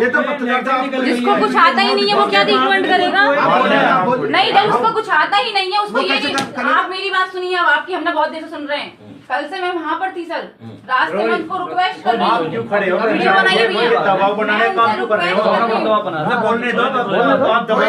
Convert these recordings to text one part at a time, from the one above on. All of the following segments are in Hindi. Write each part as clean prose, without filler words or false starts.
ये तो जिसको कुछ आता ही नहीं है वो क्या ट्रीटमेंट करेगा? नहीं, जब उसको कुछ आता ही नहीं है उसको ये नहीं। आप मेरी बात सुनिए, अब आपकी हमने बहुत देर से सुन रहे हैं। कल से मैं वहाँ पर थी सर, रास्ते में उनको रिक्वेस्ट कर रही हूँ, क्यों खड़े हो? वीडियो बनाइए भैया, दबाव बनाने का काम क्यों कर रहे हो? बोलने दो, आप दबाव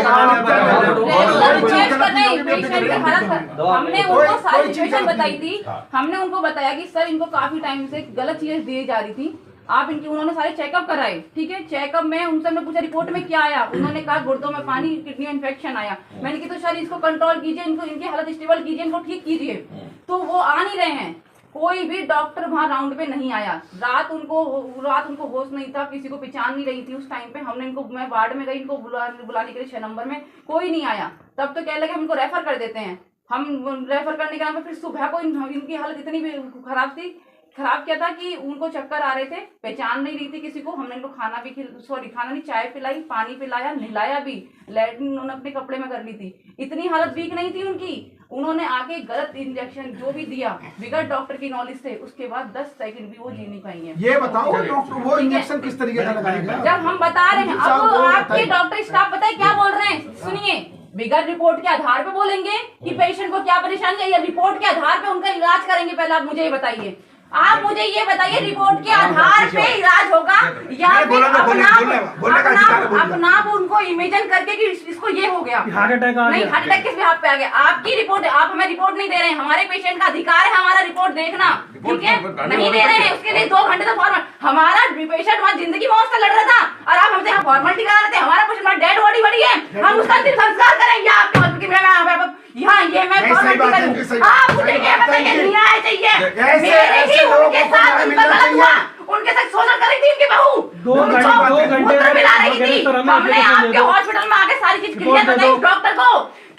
हमने उनको सारी सिचुएशन बताई थी। हमने उनको बताया कि सर इनको काफी टाइम से गलत चीजें दी जा रही थी, आप इनकी, उन्होंने सारे चेकअप कराए, ठीक है। चेकअप में उनसे हमने पूछा रिपोर्ट में क्या आया, उन्होंने कहा गुर्दों में पानी, किडनी में इन्फेक्शन आया। मैंने कहा तो सर इसको कंट्रोल कीजिए, इनको इनकी हालत स्टेबल कीजिए, इनको ठीक कीजिए, तो वो आ नहीं रहे हैं। कोई भी डॉक्टर वहाँ राउंड पे नहीं आया। रात उनको होश नहीं था, किसी को पहचान नहीं रही थी उस टाइम पे। हमने इनको, मैं वार्ड में गई इनको बुलाने के लिए 6 नंबर में, कोई नहीं आया। तब तो कह लगे हम इनको रेफर कर देते हैं। हम रेफर करने के नाम पे फिर सुबह को इनकी हालत इतनी भी खराब थी। खराब क्या था कि उनको चक्कर आ रहे थे, पहचान नहीं रही थी किसी को। हमने इनको खाना नहीं, चाय पिलाई, पानी पिलाया, नहलाया भी, लैट्रिन उन्होंने अपने कपड़े में कर ली थी। इतनी हालत वीक नहीं थी उनकी। उन्होंने आके गलत इंजेक्शन जो भी दिया बिगड़ डॉक्टर की नॉलेज से, उसके बाद 10 सेकंड भी वो जी नहीं पाई है। ये बताओ डॉक्टर वो इंजेक्शन किस तरीके का लगाएगा? जब हम बता रहे हैं, अब आपके डॉक्टर स्टाफ पता है क्या बोल रहे हैं, सुनिए। बिगड़ रिपोर्ट के आधार पे बोलेंगे कि पेशेंट को क्या परेशानी है, या रिपोर्ट के आधार पे उनका इलाज करेंगे? पहले आप मुझे ये बताइए, आप मुझे ये बताइए, रिपोर्ट के आधार पे इलाज होगा या फिर अपना उनको इमेजिन करके कि इसको ये हो गया, हार्ट अटैक आ गया? नहीं, हार्ट अटैक किस बिहाफ पे आ गया? आपकी रिपोर्ट, आप हमें रिपोर्ट नहीं दे रहे हैं। हमारे पेशेंट का अधिकार है हमारा रिपोर्ट देखना, ठीक है? नहीं दे रहे हैं, उसके लिए 2 घंटे तक फॉर्मल, हमारा पेशेंट वहाँ जिंदगी मौत से लड़ रहा था और आप हमसे यहाँ फॉर्मेलिटी करा रहे थे। हमारा पेशेंट डेड बॉडी बड़ी है, हम उसका अंतिम संस्कार करेंगे आपके हॉस्पिटल में। यहाँ ये मैं फॉर्मेलिटी करूँ, आप मुझे क्या बताइए, न्याय चाहिए। उनके साथ उनका गलत हुआ, उनके साथ शोषण कर रही थी उनकी बहू, 2 घंटे मिला रही थी। हमने आपके हॉस्पिटल में आके सारी चीज क्लियर बताई डॉक्टर को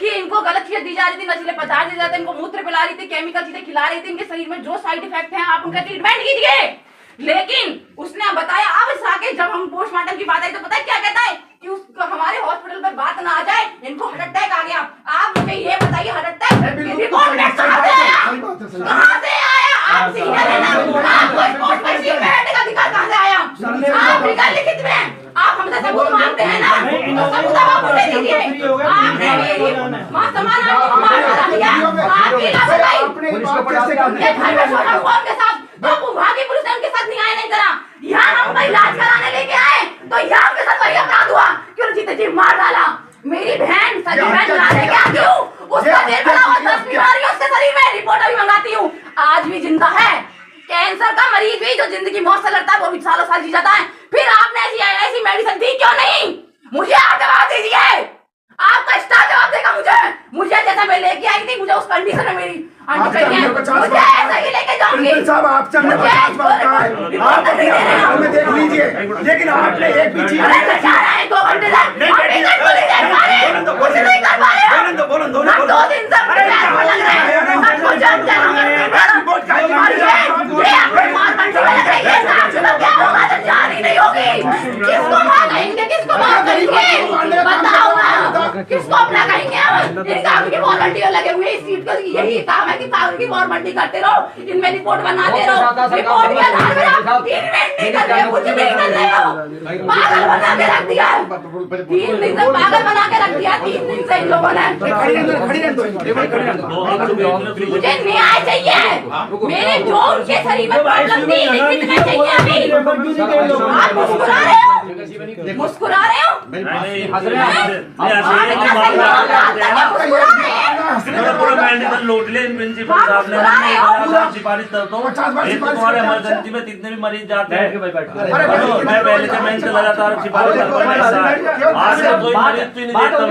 कि इनको गलत चीजें दी जा रही थी, नशीले पदार्थ दिए जाते, इनको मूत्र पिला रही थी, केमिकल चीजें खिला रही थी। इनके शरीर में जो साइड इफेक्ट है आप उनका ट्रीटमेंट कीजिए। लेकिन उसने बताया, अब इस आके जब हम पोस्टमार्टम की बात आई तो पता है क्या कहता है कि हमारे हॉस्पिटल पर बात ना आ जाए, इनको हार्ट अटैक आ गया। आप मुझे ये बताइए, हार्ट अटैक रिपोर्ट में कहां से आया? कहां से आया? आप सीनियर है ना, आपको रिपोर्ट में सीट बैठने का अधिकार कहां से आया? आप निकाल लिखित में, आप हमसे सबूत मांगते हैं ना, तो सबूत आप मुझे दीजिए। आपने मां समान आपको मार डाला दिया, आपकी लापरवाही, ये घर में शोषण हुआ उनके साथ, तो वहां की पुलिस ने उनके साथ न्याय नहीं करा। यहाँ हम इलाज कराने लेके आए तो यहाँ उनके साथ वही अपराध हुआ कि उन्होंने जीते जी मार डाला। मेरी बहन सजी बहन लाने क्या क्यों? उसका दिल बना हुआ 10 बीमारियां उसके शरीर में, रिपोर्ट अभी मंगाती हूँ, आज भी जिंदा है। कैंसर का मरीज भी जो जिंदगी मौत से लड़ता है वो भी सालों साल जी जाता है। फिर आपने ऐसी मेडिसिन दी क्यों नहीं? मुझे आप जवाब दीजिए, आपका स्टाफ जवाब देगा मुझे जैसा मैं लेके आई थी, मुझे उस कंडीशन में मेरी मुझे ऐसा ही लेके जाऊंगी। आप देख लीजिए, लेकिन आपने एक भी चीज 2 घंटे किसको अपना कहेंगे? इनका वॉलंटियर लगे हुए इस सीट का यही काम है कि की फॉर्मेलिटी करते रहो, इनमें रिपोर्ट बनाते रहो, रिपोर्ट के आधार पर आप ट्रीटमेंट नहीं कर रहे हो, कुछ नहीं कर रहे हो, पागल बना के रख दिया। 3 दिन से पागल बना के रख दिया, 3 दिन से इन लोगों ने। मुझे न्याय चाहिए, मेरे जो उनके शरीर में प्रॉब्लम थी कितने चाहिए अभी? आप मुस्कुरा रहे हो, मुस्कुरा रहे हो, लौट ले प्रिंसिपल साहब ने सिफारिश करता हूँ, तुम्हारे इमरजेंसी में जितने भी मरीज जाते हैं मैं पहले से मैं इनसे लगातार सिफारिश करता हूँ। आज तक कोई मरीज भी नहीं देखता।